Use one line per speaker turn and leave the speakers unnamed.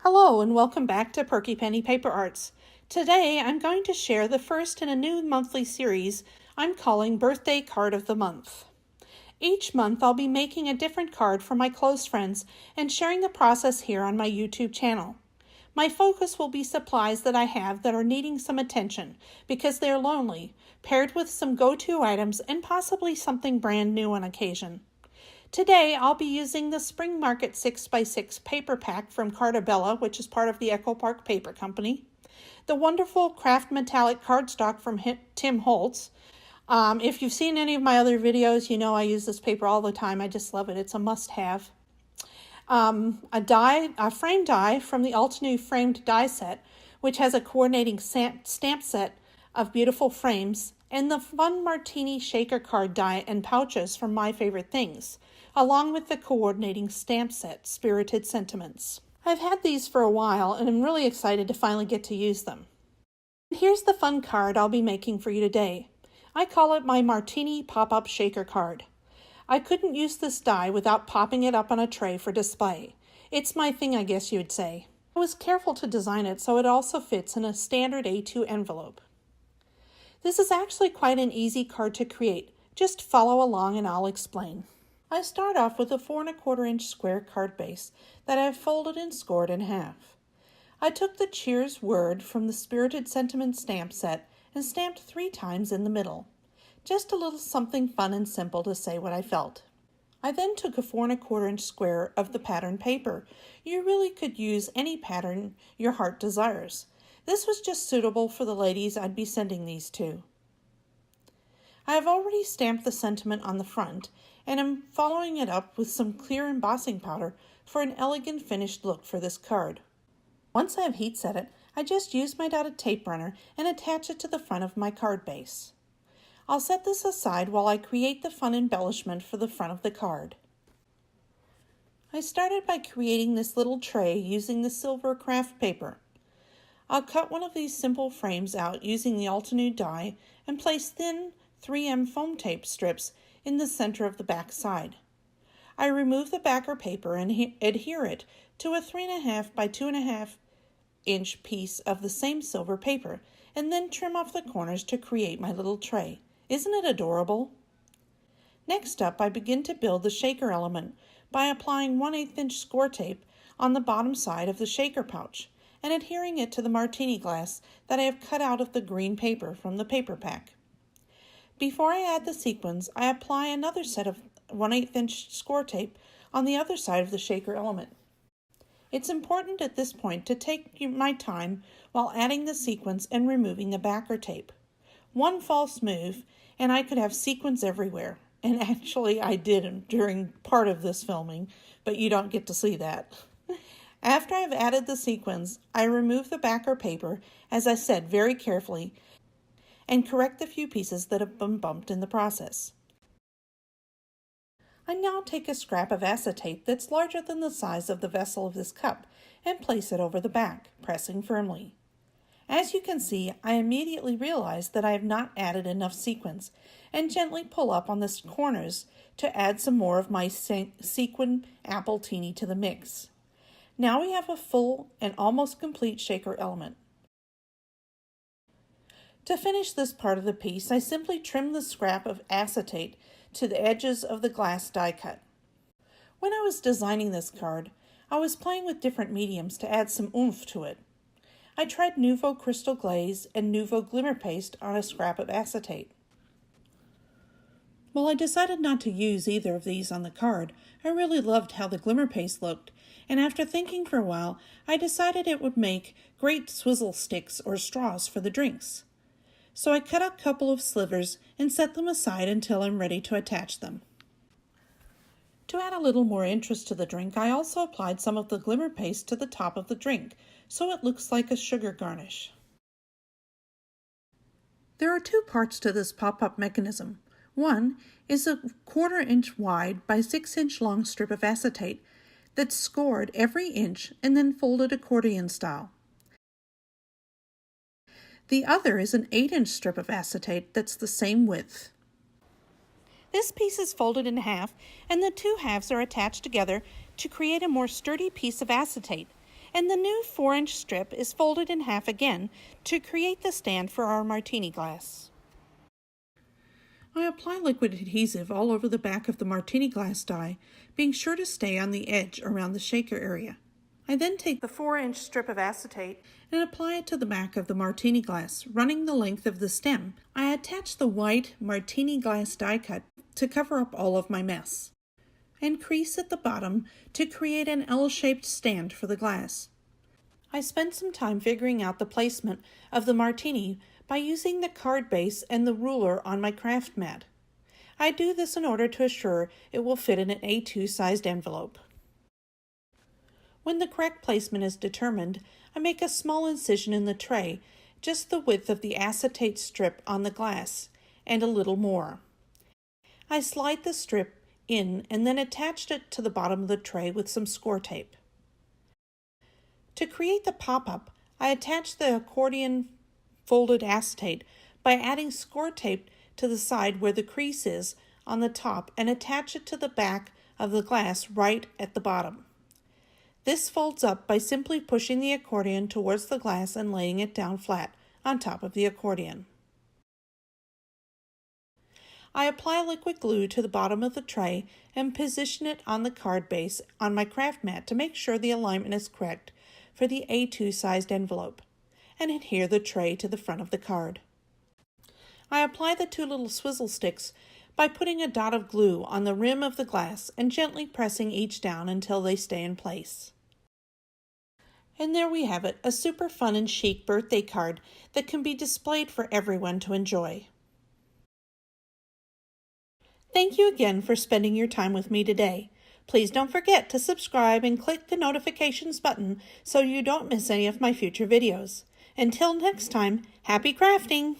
Hello and welcome back to Perky Penny Paper Arts. Today I'm going to share the first in a new monthly series I'm calling Birthday Card of the Month. Each month I'll be making a different card for my close friends and sharing the process here on my YouTube channel. My focus will be supplies that I have that are needing some attention because they're lonely, paired with some go-to items and possibly something brand new on occasion. Today, I'll be using the Spring Market 6x6 paper pack from Cartabella, which is part of the Echo Park Paper Company, the wonderful craft metallic cardstock from Tim Holtz. If you've seen any of my other videos, you know I use this paper all the time. I just love it. It's a must-have. A frame die from the Altenew framed die set, which has a coordinating stamp set of beautiful frames, and the fun Martini shaker card die and pouches from My Favorite Things, along with the coordinating stamp set, Spirited Sentiments. I've had these for a while and I'm really excited to finally get to use them. Here's the fun card I'll be making for you today. I call it my Martini pop-up shaker card. I couldn't use this die without popping it up on a tray for display. It's my thing, I guess you'd say. I was careful to design it so it also fits in a standard A2 envelope. This is actually quite an easy card to create. Just follow along and I'll explain. I start off with a 4 1/4 inch square card base that I've folded and scored in half. I took the Cheers word from the Spirited Sentiment stamp set and stamped 3 times in the middle. Just a little something fun and simple to say what I felt. I then took a 4 1/4 inch square of the pattern paper. You really could use any pattern your heart desires. This was just suitable for the ladies I'd be sending these to. I have already stamped the sentiment on the front and am following it up with some clear embossing powder for an elegant finished look for this card. Once I have heat set it, I just use my dotted tape runner and attach it to the front of my card base. I'll set this aside while I create the fun embellishment for the front of the card. I started by creating this little tray using the silver craft paper. I'll cut one of these simple frames out using the Altenew die and place thin 3M foam tape strips in the center of the back side. I remove the backer paper and adhere it to a 3 1/2 by 2 1/2 inch piece of the same silver paper and then trim off the corners to create my little tray. Isn't it adorable? Next up, I begin to build the shaker element by applying 1/8 inch score tape on the bottom side of the shaker pouch and adhering it to the Martini glass that I have cut out of the green paper from the paper pack. Before I add the sequins, I apply another set of 1/8 inch score tape on the other side of the shaker element. It's important at this point to take my time while adding the sequins and removing the backer tape. One false move and I could have sequins everywhere, and actually I did during part of this filming, but you don't get to see that. After I've added the sequins, I remove the backer paper, as I said, very carefully, and correct the few pieces that have been bumped in the process. I now take a scrap of acetate that's larger than the size of the vessel of this cup and place it over the back, pressing firmly. As you can see, I immediately realize that I have not added enough sequins and gently pull up on the corners to add some more of my sequin Altenew to the mix. Now we have a full and almost complete shaker element. To finish this part of the piece, I simply trim the scrap of acetate to the edges of the glass die cut. When I was designing this card, I was playing with different mediums to add some oomph to it. I tried Nuvo Crystal Glaze and Nuvo Glimmer Paste on a scrap of acetate. While I decided not to use either of these on the card, I really loved how the glimmer paste looked, and after thinking for a while, I decided it would make great swizzle sticks or straws for the drinks. So I cut a couple of slivers and set them aside until I'm ready to attach them. To add a little more interest to the drink, I also applied some of the glimmer paste to the top of the drink, so it looks like a sugar garnish. There are 2 parts to this pop-up mechanism. One is a 1/4 inch wide by 6 inch long strip of acetate that's scored every inch and then folded accordion style. The other is an 8 inch strip of acetate that's the same width. This piece is folded in half and the 2 halves are attached together to create a more sturdy piece of acetate, And the new 4-inch strip is folded in half again to create the stand for our martini glass. I apply liquid adhesive all over the back of the martini glass die, being sure to stay on the edge around the shaker area. I then take the 4-inch strip of acetate and apply it to the back of the martini glass, running the length of the stem. I attach the white martini glass die cut to cover up all of my mess, and crease at the bottom to create an L-shaped stand for the glass. I spent some time figuring out the placement of the martini by using the card base and the ruler on my craft mat. I do this in order to assure it will fit in an A2 sized envelope. When the correct placement is determined, I make a small incision in the tray, just the width of the acetate strip on the glass, and a little more. I slide the strip in and then attached it to the bottom of the tray with some score tape. To create the pop-up, I attach the accordion folded acetate by adding score tape to the side where the crease is on the top and attach it to the back of the glass right at the bottom. This folds up by simply pushing the accordion towards the glass and laying it down flat on top of the accordion. I apply liquid glue to the bottom of the tray and position it on the card base on my craft mat to make sure the alignment is correct for the A2 sized envelope, and adhere the tray to the front of the card. I apply the 2 little swizzle sticks by putting a dot of glue on the rim of the glass and gently pressing each down until they stay in place. And there we have it, a super fun and chic birthday card that can be displayed for everyone to enjoy. Thank you again for spending your time with me today. Please don't forget to subscribe and click the notifications button so you don't miss any of my future videos. Until next time, happy crafting!